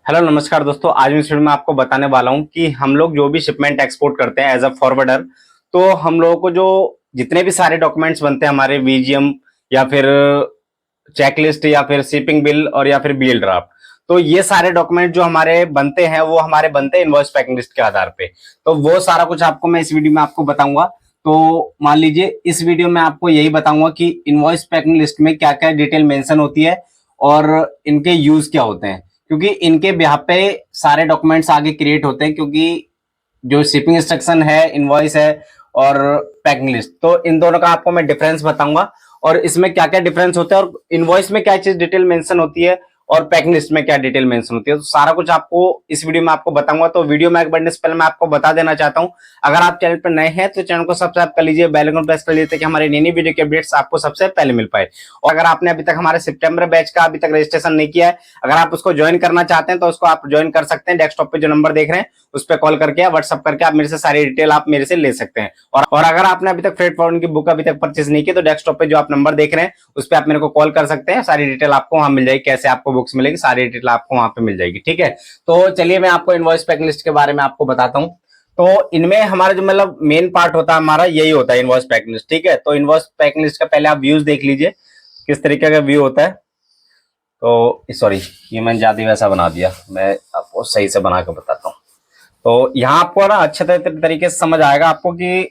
Hello नमस्कार दोस्तों। आज मैं इस वीडियो में आपको बताने वाला हूं कि हम लोग जो भी शिपमेंट एक्सपोर्ट करते हैं एज अ फॉरवर्डर, तो हम लोगों को जो जितने भी सारे डॉक्यूमेंट्स बनते हैं हमारे वीजीएम या फिर चेकलिस्ट या फिर शिपिंग बिल और या फिर बीएल ड्राफ्ट, तो ये सारे डॉक्यूमेंट जो हमारे बनते हैं वो हमारे बनते हैं इनवॉइस पैकिंग लिस्ट के आधार पे। तो वो सारा कुछ आपको मैं इस वीडियो में आपको बताऊंगा। तो मान लीजिए इस वीडियो में आपको यही बताऊंगा कि इनवॉइस पैकिंग लिस्ट में क्या क्या डिटेल मेंशन होती है और इनके यूज क्या होते हैं, क्योंकि इनके बिहाफ पे सारे डॉक्यूमेंट्स आगे क्रिएट होते हैं। क्योंकि जो शिपिंग इंस्ट्रक्शन है, इनवॉइस है और पैकिंग लिस्ट, तो इन दोनों का आपको मैं डिफरेंस बताऊंगा और इसमें क्या क्या डिफरेंस होता है और इनवॉइस में क्या चीज डिटेल मेंशन होती है और पैकिंग लिस्ट में क्या डिटेल मेंशन होती है। तो सारा कुछ आपको इस वीडियो में आपको बताऊंगा। तो वीडियो में आगे बढ़ने से पहले मैं आपको बता देना चाहता हूं, अगर आप चैनल पर नए हैं तो चैनल को सब्सक्राइब कर लीजिए, बेल आइकन प्रेस कर लीजिए ताकि हमारे नई नई वीडियो के अपडेट्स आपको सबसे पहले मिल पाए। और अगर आपने अभी तक हमारे सितंबर बैच का अभी तक रजिस्ट्रेशन नहीं किया है, अगर आप उसको ज्वाइन करना चाहते हैं तो उसको आप ज्वाइन कर सकते हैं। डेस्कटॉप पे जो नंबर देख रहे हैं उस पर कॉल करके या व्हाट्सअप करके आप मेरे से सारी डिटेल आप मेरे से ले सकते हैं। और अगर आपने अभी तक फ्रेट फॉरवर्ड की बुक अभी तक परचेज नहीं की तो डेस्कटॉप पे जो आप नंबर देख रहे हैं उस पर आप मेरे को कॉल कर सकते हैं। सारी डिटेल आपको वहां मिल जाएगी, कैसे आपको बुक्स मिलेगी, सारी डिटेल आपको वहां पे मिल जाएगी। ठीक है, तो चलिए मैं आपको इनवॉइस पैकिंग लिस्ट के बारे में आपको बताता हूँ। तो इनमें हमारा जो मतलब मेन पार्ट होता है हमारा यही होता है इनवॉइस पैकिंग लिस्ट। ठीक है, तो इनवॉइस पैकिंग लिस्ट का पहले आप व्यूज देख लीजिए किस तरीके का व्यू होता है। तो सॉरी, ये मैंने ज्यादा वैसा बना दिया, मैं आपको सही से बना के बताता हूँ। तो यहाँ आपको ना अच्छे तरीके से समझ आएगा आपको कि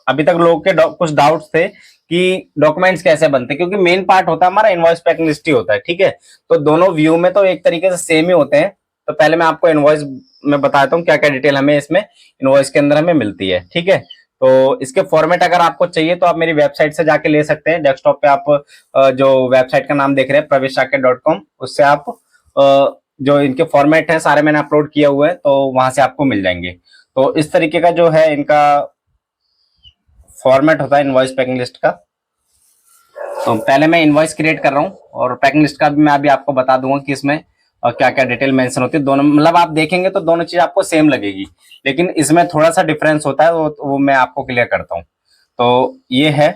अभी तक लोगों के कुछ डाउट्स थे कि डॉक्यूमेंट्स कैसे बनते हैं, क्योंकि मेन पार्ट होता है हमारा इनवॉइस पैकिंग लिस्ट ही होता है। ठीक है, तो दोनों व्यू में तो एक तरीके से सेम ही होते हैं। तो पहले मैं आपको इनवॉइस में बताता हूँ क्या क्या डिटेल हमें इसमें इनवॉइस के अंदर हमें मिलती है। ठीक है, तो इसके फॉर्मेट अगर आपको चाहिए तो आप मेरी वेबसाइट से जाके ले सकते हैं। डेस्कटॉप पे आप जो वेबसाइट का नाम देख रहे हैं pravesh.com, उससे आप जो इनके फॉर्मेट है सारे मैंने अपलोड किए हुए हैं, तो वहां से आपको मिल जाएंगे। तो इस तरीके का जो है इनका फॉर्मेट होता है इनवॉइस पैकिंग लिस्ट का। तो पहले मैं इनवॉइस क्रिएट कर रहा हूँ और पैकिंग लिस्ट का भी मैं अभी आपको बता दूंगा कि इसमें क्या क्या डिटेल मेंशन होती है। दोनों मतलब आप देखेंगे तो दोनों चीज आपको सेम लगेगी, लेकिन इसमें थोड़ा सा डिफरेंस होता है, वो मैं आपको क्लियर करता हूँ। तो ये है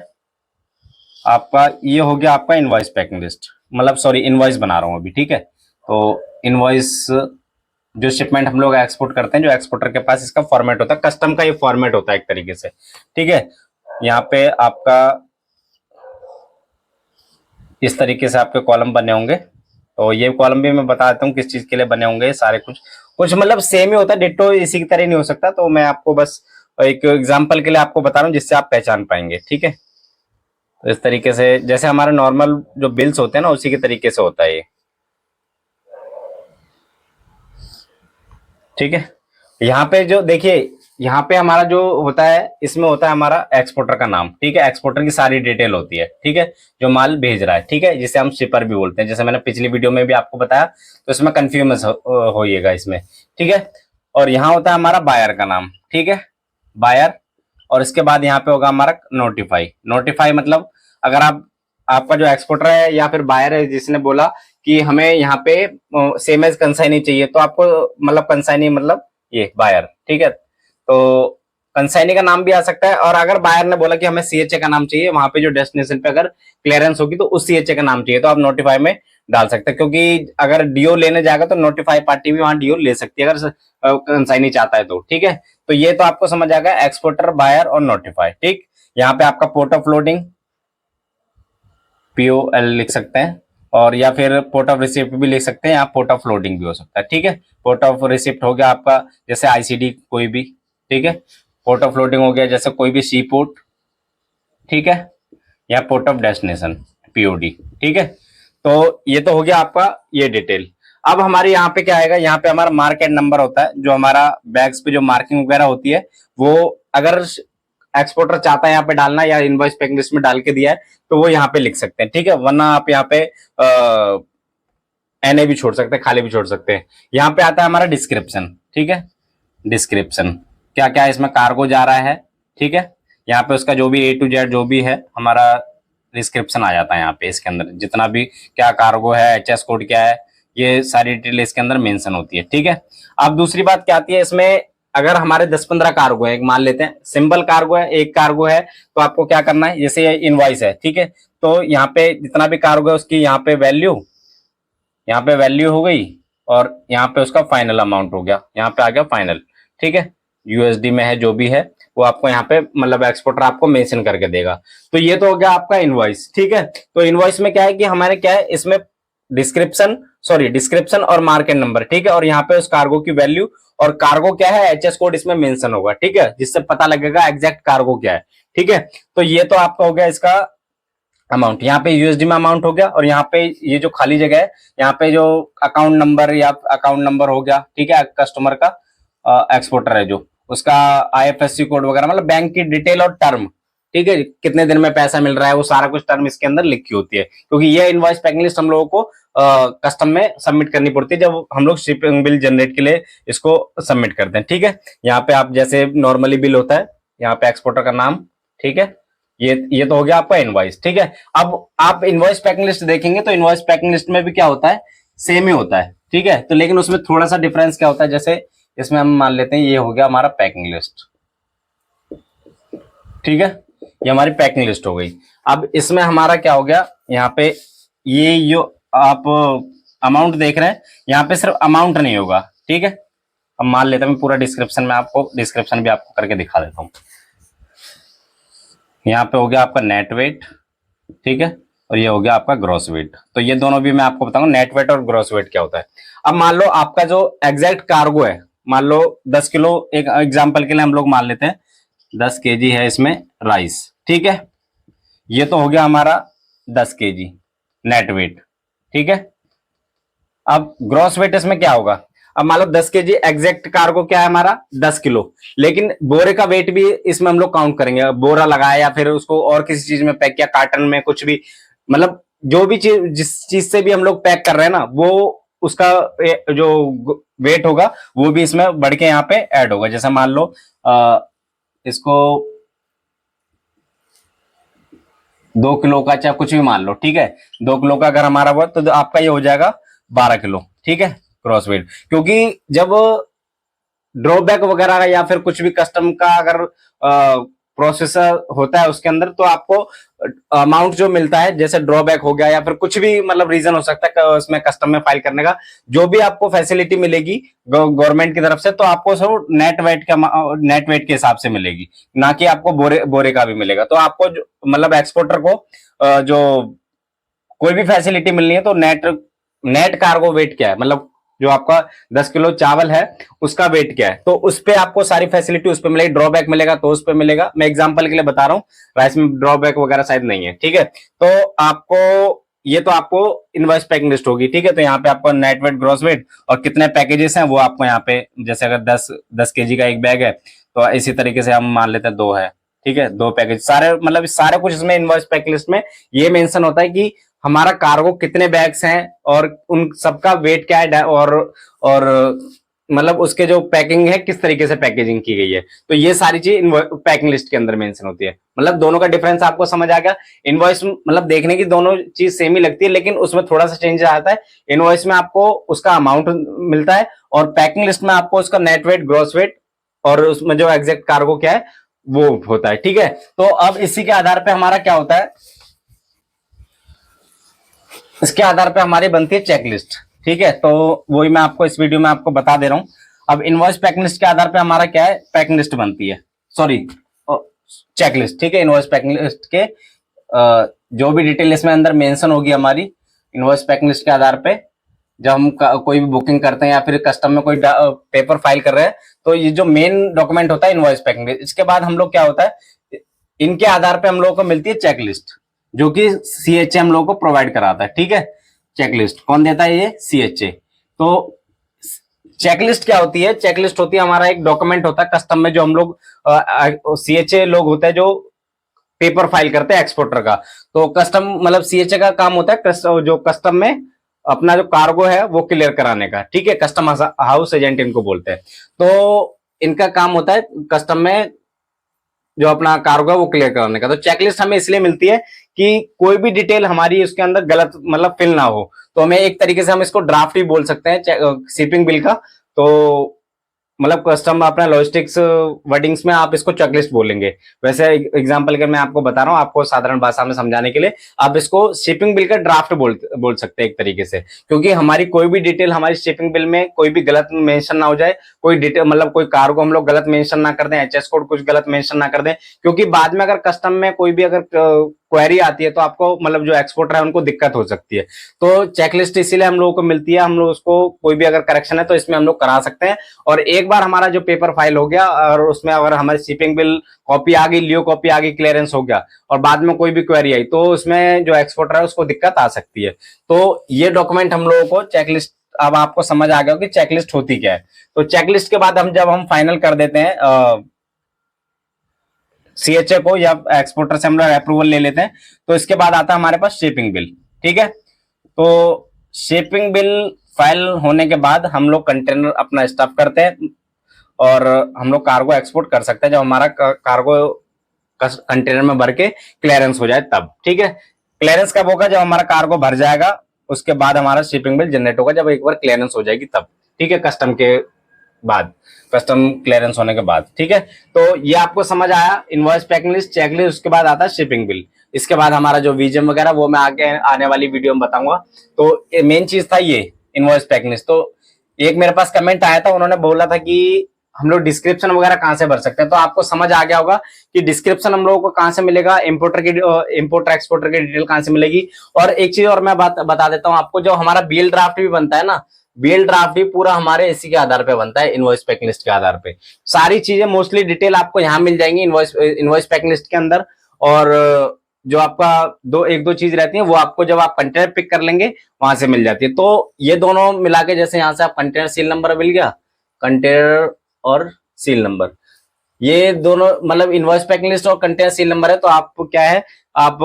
आपका, ये हो गया आपका इनवॉइस पैकिंग लिस्ट, मतलब सॉरी इनवॉइस बना रहा हूँ अभी। ठीक है, तो इनवॉइस जो शिपमेंट हम लोग एक्सपोर्ट करते हैं, जो एक्सपोर्टर के पास इसका फॉर्मेट होता है, कस्टम का ये फॉर्मेट होता है एक तरीके से। ठीक है, यहाँ पे आपका इस तरीके से आपके कॉलम बने होंगे। तो ये कॉलम भी मैं बता देता हूँ किस चीज के लिए बने होंगे। सारे कुछ कुछ मतलब सेम ही होता है, डिट्टो इसी की तरह नहीं हो सकता। तो मैं आपको बस एक एग्जांपल के लिए आपको बता रहा हूँ जिससे आप पहचान पाएंगे। ठीक है, तो इस तरीके से जैसे हमारे नॉर्मल जो बिल्स होते हैं ना उसी के तरीके से होता है ये। ठीक है, यहाँ पे जो देखिए, यहाँ पे हमारा जो होता है इसमें होता है हमारा एक्सपोर्टर का नाम। ठीक है, एक्सपोर्टर की सारी डिटेल होती है। ठीक है, जो माल भेज रहा है, ठीक है, जिसे हम शिपर भी बोलते हैं, जैसे मैंने पिछली वीडियो में भी आपको बताया, तो इसमें कंफ्यूज होइएगा इसमें। ठीक है, और यहाँ होता है हमारा बायर का नाम। ठीक है, बायर, और इसके बाद यहाँ पे होगा हमारा नोटिफाई। नोटिफाई मतलब अगर आपका जो एक्सपोर्टर है या फिर बायर है जिसने बोला कि हमें यहाँ पे सेम एज कंसाइनी चाहिए, तो आपको मतलब कंसाइनी मतलब ये बायर। ठीक है, तो कंसाइनी का नाम भी आ सकता है, और अगर बायर ने बोला कि हमें सीएचए का नाम चाहिए, वहां पे जो डेस्टिनेशन पे अगर क्लियरेंस होगी तो उस सीएचए का नाम चाहिए, तो आप नोटिफाई में डाल सकते हैं। क्योंकि अगर डीओ लेने जाएगा तो नोटिफाई पार्टी भी वहां डीओ ले सकती है अगर कंसाइनी चाहता है तो। ठीक है, तो ये तो आपको समझ आ गया एक्सपोर्टर, बायर और नोटिफाई। ठीक, यहाँ पे आपका पोर्ट ऑफ लोडिंग POL लिख सकते हैं, और या फिर पोर्ट ऑफ रिसिप्ट भी लिख सकते हैं, यहाँ पोर्ट ऑफ लोडिंग भी हो सकता है। ठीक है, पोर्ट ऑफ रिसिप्ट हो गया आपका जैसे आईसीडी कोई भी। ठीक है, पोर्ट ऑफ लोडिंग हो गया जैसे कोई भी सी पोर्ट। ठीक है, या पोर्ट ऑफ डेस्टिनेशन POD। ठीक है, तो ये तो हो गया आपका ये डिटेल। अब हमारे यहाँ पे क्या आएगा, यहाँ पे हमारा मार्केट नंबर होता है, जो हमारा बैग्स पे जो मार्किंग वगैरह होती है, वो अगर एक्सपोर्टर चाहता है यहाँ पे डालना या इनवॉइस पैकिंग लिस्ट में डाल के दिया है तो वो यहाँ पे लिख सकते हैं। ठीक है, वरना आप यहाँ पे NA भी छोड़ सकते हैं, खाली भी छोड़ सकते हैं। यहाँ पे आता है हमारा डिस्क्रिप्शन। ठीक है, डिस्क्रिप्शन क्या क्या इसमें कार्गो जा रहा है। ठीक है, यहाँ पे उसका जो भी A to Z जो भी है हमारा डिस्क्रिप्शन आ जाता है यहाँ पे। इसके अंदर जितना भी क्या कार्गो है, HS कोड क्या है, ये सारी डिटेल इसके अंदर मेंशन होती है। ठीक है, अब दूसरी बात क्या आती है इसमें, अगर हमारे 10-15 कार्गो है, मान लेते हैं सिंपल कार्गो है, एक कार्गो है, तो आपको क्या करना है, जैसे ये इनवॉइस है। ठीक है, तो यहाँ पे जितना भी कार्गो है उसकी यहाँ पे वैल्यू हो गई, और यहाँ पे उसका फाइनल अमाउंट हो गया, यहाँ पे आ गया फाइनल। ठीक है, यूएसडी में है जो भी है वो आपको यहाँ पे मतलब एक्सपोर्टर आपको मेंशन करके देगा। तो ये तो हो गया आपका इनवॉइस। ठीक है, तो इनवॉइस में क्या है कि हमारे क्या है इसमें डिस्क्रिप्शन और मार्केट नंबर। ठीक है, और यहाँ पे उस कार्गो की वैल्यू और कार्गो क्या है एचएस कोड इसमें मेंशन होगा। ठीक है, जिससे पता लगेगा एग्जैक्ट कार्गो क्या है। ठीक है, तो ये तो आपका हो गया इसका अमाउंट। यहाँ पे यूएसडी में अमाउंट हो गया, और यहाँ पे ये जो खाली जगह है यहाँ पे जो अकाउंट नंबर या अकाउंट नंबर हो गया। ठीक है, कस्टमर का एक्सपोर्टर है जो उसका आईएफएससी कोड वगैरह मतलब बैंक की डिटेल और टर्म। ठीक है, कितने दिन में पैसा मिल रहा है वो सारा कुछ टर्म इसके अंदर लिखी होती है, क्योंकि ये इनवॉइस पैकिंग लिस्ट हम लोगों को कस्टम में सबमिट करनी पड़ती है जब हम लोग शिपिंग बिल जनरेट के लिए इसको सबमिट करते हैं। ठीक है, यहाँ पे आप जैसे नॉर्मली बिल होता है, यहाँ पे एक्सपोर्टर का नाम। ठीक है, ये तो हो गया आपका इनवॉइस। ठीक है, अब आप इनवॉइस पैकिंग लिस्ट देखेंगे तो इनवॉइस पैकिंग लिस्ट में भी क्या होता है, सेम ही होता है। ठीक है, तो लेकिन उसमें थोड़ा सा डिफरेंस क्या होता है, जैसे इसमें हम मान लेते हैं ये हो गया हमारा पैकिंग लिस्ट। ठीक है, ये हमारी पैकिंग लिस्ट हो गई। अब इसमें हमारा क्या हो गया, यहाँ पे ये जो आप अमाउंट देख रहे हैं यहाँ पे सिर्फ अमाउंट नहीं होगा। ठीक है, अब मान लेते हैं मैं पूरा डिस्क्रिप्शन भी आपको करके दिखा देता हूँ। यहाँ पे हो गया आपका नेट वेट। ठीक है, और ये हो गया आपका ग्रॉस वेट। तो ये दोनों भी मैं आपको बताऊंगा नेट वेट और ग्रॉस वेट क्या होता है। अब मान लो आपका जो एग्जैक्ट कार्गो है, मान लो 10 किलो, एक एग्जांपल के लिए हम लोग मान लेते हैं 10 केजी है इसमें राइस। ठीक है, ये तो हो गया हमारा 10 केजी नेट वेट। ठीक है, अब ग्रॉस वेट इसमें क्या होगा, अब मान लो 10 केजी एग्जैक्ट कार्गो क्या है हमारा 10 किलो, लेकिन बोरे का वेट भी इसमें हम लोग काउंट करेंगे। बोरा लगाया या फिर उसको और किसी चीज में पैक किया, कार्टन में कुछ भी, मतलब जो भी चीज जिस चीज से भी हम लोग पैक कर रहे हैं ना, वो उसका जो वेट होगा वो भी इसमें बढ़ के यहाँ पे ऐड होगा। जैसे मान लो इसको 2 किलो का चाहे कुछ भी मान लो। ठीक है, 2 किलो का अगर हमारा वो तो आपका ये हो जाएगा 12 किलो। ठीक है, क्रॉस वेट, क्योंकि जब ड्रॉबैक वगैरह या फिर कुछ भी कस्टम का अगर प्रोसेसर होता है उसके अंदर, तो आपको अमाउंट जो मिलता है जैसे ड्रॉबैक हो गया या फिर कुछ भी मतलब रीजन हो सकता है उसमें कस्टम में फाइल करने का, जो भी आपको फैसिलिटी मिलेगी गवर्नमेंट की तरफ से, तो आपको सब नेट वेट के हिसाब से मिलेगी, ना कि आपको बोरे का भी मिलेगा। तो आपको मतलब एक्सपोर्टर को जो कोई भी फैसिलिटी मिलनी है तो नेट कार्गो वेट क्या है, मतलब जो आपका 10 किलो चावल है उसका वेट क्या है, तो उस पे आपको सारी फैसिलिटी उस पे मिलेगी। ड्रॉबैक मिलेगा तो उस पे मिलेगा, मैं एग्जांपल के लिए बता रहा हूँ, राइस में ड्रॉबैक वगैरह शायद नहीं है। ठीक है, तो आपको ये तो आपको इनवॉइस पैकिंग लिस्ट होगी। ठीक है, तो यहाँ पे आपको नेट वेट, ग्रॉस वेट और कितने पैकेजेस हैं वो आपको यहाँ पे, जैसे अगर 10 केजी का एक बैग है तो इसी तरीके से हम मान लेते हैं 2 है। ठीक है, 2 पैकेज सारे, मतलब सारे कुछ इसमें इनवॉइस पैकिंग लिस्ट में ये मेंशन होता है कि हमारा कार्गो कितने बैग्स हैं और उन सबका वेट क्या है, और मतलब उसके जो पैकिंग है किस तरीके से पैकेजिंग की गई है। तो ये सारी चीज पैकिंग लिस्ट के अंदर मेंशन होती है। मतलब दोनों का डिफरेंस आपको समझ आ गया। इनवॉइस मतलब देखने की दोनों चीज सेम ही लगती है, लेकिन उसमें थोड़ा सा चेंज आता है। इनवॉइस में आपको उसका अमाउंट मिलता है और पैकिंग लिस्ट में आपको उसका नेट वेट, ग्रॉस वेट और उसमें जो एग्जैक्ट कार्गो क्या है वो होता है। ठीक है, तो अब इसी के आधार पर हमारा क्या होता है, इसके आधार पे हमारी बनती है चेकलिस्ट। ठीक है, तो वही मैं आपको इस वीडियो में आपको बता दे रहा हूं। अब इनवॉइस पैकिंग लिस्ट के आधार पे हमारा क्या है, पैकिंग लिस्ट बनती है, सॉरी चेकलिस्ट। ठीक है, इनवॉइस पैकिंग लिस्ट के जो भी डिटेल इसमें अंदर मेंशन होगी हमारी इनवॉइस पैकिंग लिस्ट के आधार पे, जब हम कोई भी बुकिंग करते हैं या फिर कस्टम में कोई पेपर फाइल कर रहे हैं, तो ये जो मेन डॉक्यूमेंट होता है इनवॉइस पैकिंग लिस्ट। इसके बाद हम लोग क्या होता है, इनके आधार पे हम लोगों को मिलती है चेकलिस्ट, जो कि सीएचए हम लोगों को प्रोवाइड कराता है। ठीक है, चेकलिस्ट कौन देता है, ये सीएचए। तो चेकलिस्ट क्या होती है, चेकलिस्ट होती है हमारा एक डॉक्यूमेंट होता है कस्टम में, जो हम लोग सीएचए लोग होते हैं जो पेपर फाइल करते हैं एक्सपोर्टर का। तो कस्टम मतलब सीएचए का काम होता है जो कस्टम में अपना जो कार्गो है वो क्लियर कराने का। ठीक है, कस्टम हाउस एजेंट इनको बोलते हैं। तो इनका काम होता है कस्टम में जो अपना कार्गो है वो क्लियर कराने का। तो चेकलिस्ट हमें इसलिए मिलती है कि कोई भी डिटेल हमारी उसके अंदर गलत मतलब फिल ना हो। तो हमें एक तरीके से हम इसको ड्राफ्ट ही बोल सकते हैं शिपिंग बिल का। तो मतलब कस्टम अपना लॉजिस्टिक्स वर्डिंग्स में आप इसको चेकलिस्ट बोलेंगे। वैसे एग्जांपल अगर मैं आपको बता रहा हूँ आपको साधारण भाषा में समझाने के लिए, आप इसको शिपिंग बिल का ड्राफ्ट बोल सकते हैं एक तरीके से, क्योंकि हमारी कोई भी डिटेल हमारी शिपिंग बिल में कोई भी गलत मेंशन ना हो जाए, कोई डिटेल मतलब कोई कार्गो हम लोग गलत मेंशन ना कर दें, एचएस कोड कुछ गलत मेंशन ना कर दें, क्योंकि बाद में अगर कस्टम में कोई भी अगर क्वेरी आती है तो आपको मतलब जो एक्सपोर्टर है उनको दिक्कत हो सकती है। तो चेकलिस्ट इसीलिए हम लोगों को मिलती है, हम लोग उसको कोई भी अगर करेक्शन है तो इसमें हम लोग करा सकते हैं। और एक बार हमारा जो पेपर फाइल हो गया और उसमें अगर हमारी शिपिंग बिल कॉपी आ गई, लियो कॉपी आ गई, क्लियरेंस हो गया और बाद में कोई भी क्वेरी आई तो उसमें जो एक्सपोर्टर है उसको दिक्कत आ सकती है। तो ये डॉक्यूमेंट हम लोगों को चेकलिस्ट, अब आपको समझ आ गया कि चेकलिस्ट होती क्या है। तो चेकलिस्ट के बाद जब हम फाइनल कर देते हैं सीएचए को या एक्सपोर्टर से हम लोग अप्रूवल ले लेते हैं, तो इसके बाद आता है हमारे पास शिपिंग बिल। ठीक है, तो शिपिंग बिल फाइल होने के बाद हम लोग कंटेनर अपना स्टफ करते हैं और हम लोग कार्गो एक्सपोर्ट कर सकते हैं जब हमारा कार्गो कंटेनर में भर के क्लियरेंस हो जाए तब। ठीक है, क्लियरेंस कब होगा? जब हमारा कार्गो भर जाएगा, उसके बाद हमारा शिपिंग बिल जनरेट होगा जब एक बार क्लियरेंस हो जाएगी तब। ठीक है, कस्टम के बाद, कस्टम क्लियरेंस होने के बाद। ठीक है, तो ये आपको समझ आया इनवॉइस पैकिंग लिस्ट, चेकलिस्ट, उसके बाद आता है शिपिंग बिल। इसके बाद हमारा जो वीजीएम वगैरह वो मैं आगे आने वाली वीडियो में बताऊंगा। तो मेन चीज था ये इनवॉइस पैकिंग लिस्ट। तो एक मेरे पास कमेंट आया था, उन्होंने बोला था कि हम लोग डिस्क्रिप्शन वगैरह कहाँ से भर सकते हैं, तो आपको समझ आ गया होगा कि डिस्क्रिप्शन हम लोगों को कहाँ से मिलेगा, इंपोर्टर एक्सपोर्टर की डिटेल कहाँ से मिलेगी। और एक चीज और मैं बता देता हूँ आपको, जो हमारा बीएल ड्राफ्ट भी बनता है ना, बीएल ड्राफ्ट भी पूरा हमारे इसी के आधार पे बनता है, इनवॉइस पैकिंग लिस्ट के आधार पे। सारी चीजें मोस्टली डिटेल आपको यहाँ मिल जाएंगी इनवॉइस पैकिंग लिस्ट के अंदर। और जो आपका एक दो चीज रहती है वो आपको जब आप कंटेनर पिक कर लेंगे वहां से मिल जाती है। तो ये दोनों मिला के, जैसे यहाँ से आप कंटेनर सील नंबर मिल गया, कंटेनर और सील नंबर, ये दोनों मतलब इनवॉइस पैकिंग लिस्ट और कंटेनर सील नंबर है, तो आपको क्या है, आप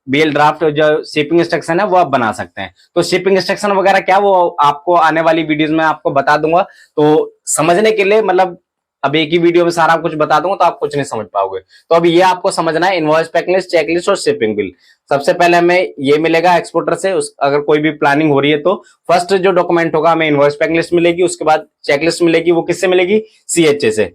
बीएल ड्राफ्ट जो शिपिंग इंस्ट्रक्शन है वो आप बना सकते हैं। तो शिपिंग इंस्ट्रक्शन वगैरह क्या वो आपको आने वाली वीडियोस में आपको बता दूंगा। तो समझने के लिए मतलब अब एक ही वीडियो में सारा कुछ बता दूंगा तो आप कुछ नहीं समझ पाओगे। तो अब ये आपको समझना है इनवॉइस पैकिंग लिस्ट, चेकलिस्ट और शिपिंग बिल। सबसे पहले हमें ये मिलेगा एक्सपोर्टर से, अगर कोई भी प्लानिंग हो रही है तो फर्स्ट जो डॉक्यूमेंट होगा हमें इनवॉइस पैकिंग लिस्ट मिलेगी, उसके बाद चेकलिस्ट मिलेगी, वो किससे मिलेगी? सीएचए से।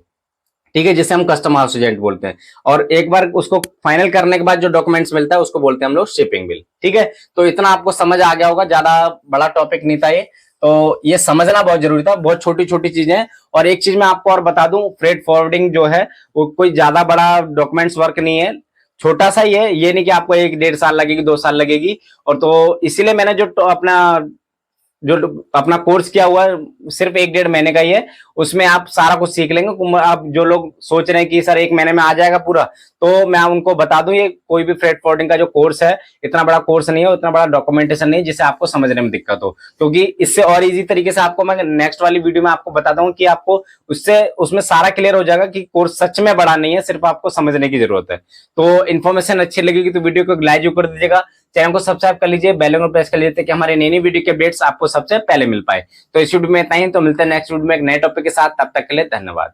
ठीक है, जिसे हम कस्टम हाउस एजेंट बोलते हैं। और एक बार उसको फाइनल करने के बाद जो डॉक्यूमेंट्स मिलता है उसको बोलते हैं हम लोग शिपिंग बिल। ठीक है, तो इतना आपको समझ आ गया होगा, ज्यादा बड़ा टॉपिक नहीं था ये, तो ये समझना बहुत जरूरी था, बहुत छोटी छोटी चीजें हैं। और एक चीज मैं आपको और बता दूं, फ्रेट फॉरवर्डिंग जो है वो कोई ज्यादा बड़ा डॉक्यूमेंट्स वर्क नहीं है, छोटा सा ही है। ये नहीं कि आपको 1-1.5 साल लगेगी, 2 साल लगेगी। और तो इसीलिए मैंने जो अपना कोर्स किया हुआ है सिर्फ 1-1.5 महीने का ही है, उसमें आप सारा कुछ सीख लेंगे। आप जो लोग सोच रहे हैं कि सर 1 महीने में आ जाएगा पूरा, तो मैं उनको बता दूं ये कोई भी फ्रेट फॉरवर्डिंग का जो कोर्स है इतना बड़ा कोर्स नहीं है, इतना बड़ा डॉक्यूमेंटेशन नहीं है जिससे आपको समझने में दिक्कत हो। क्योंकि इससे और इजी तरीके से आपको मैं नेक्स्ट वाली वीडियो में आपको बताता हूँ कि आपको उसमें सारा क्लियर हो जाएगा कि कोर्स सच में बड़ा नहीं है, सिर्फ आपको समझने की जरूरत है। तो इन्फॉर्मेशन अच्छी लगेगी तो वीडियो को लाइक कर दीजिएगा, चैनल को सब्सक्राइब कर लीजिए, बेल आइकन प्रेस कर लीजिए ताकि हमारे नई नई वीडियो के अपडेट्स आपको सबसे पहले मिल पाए। तो इस वीडियो में इतना ही, तो मिलते हैं नेक्स्ट वीडियो में एक नए टॉपिक के साथ, तब तक के लिए धन्यवाद।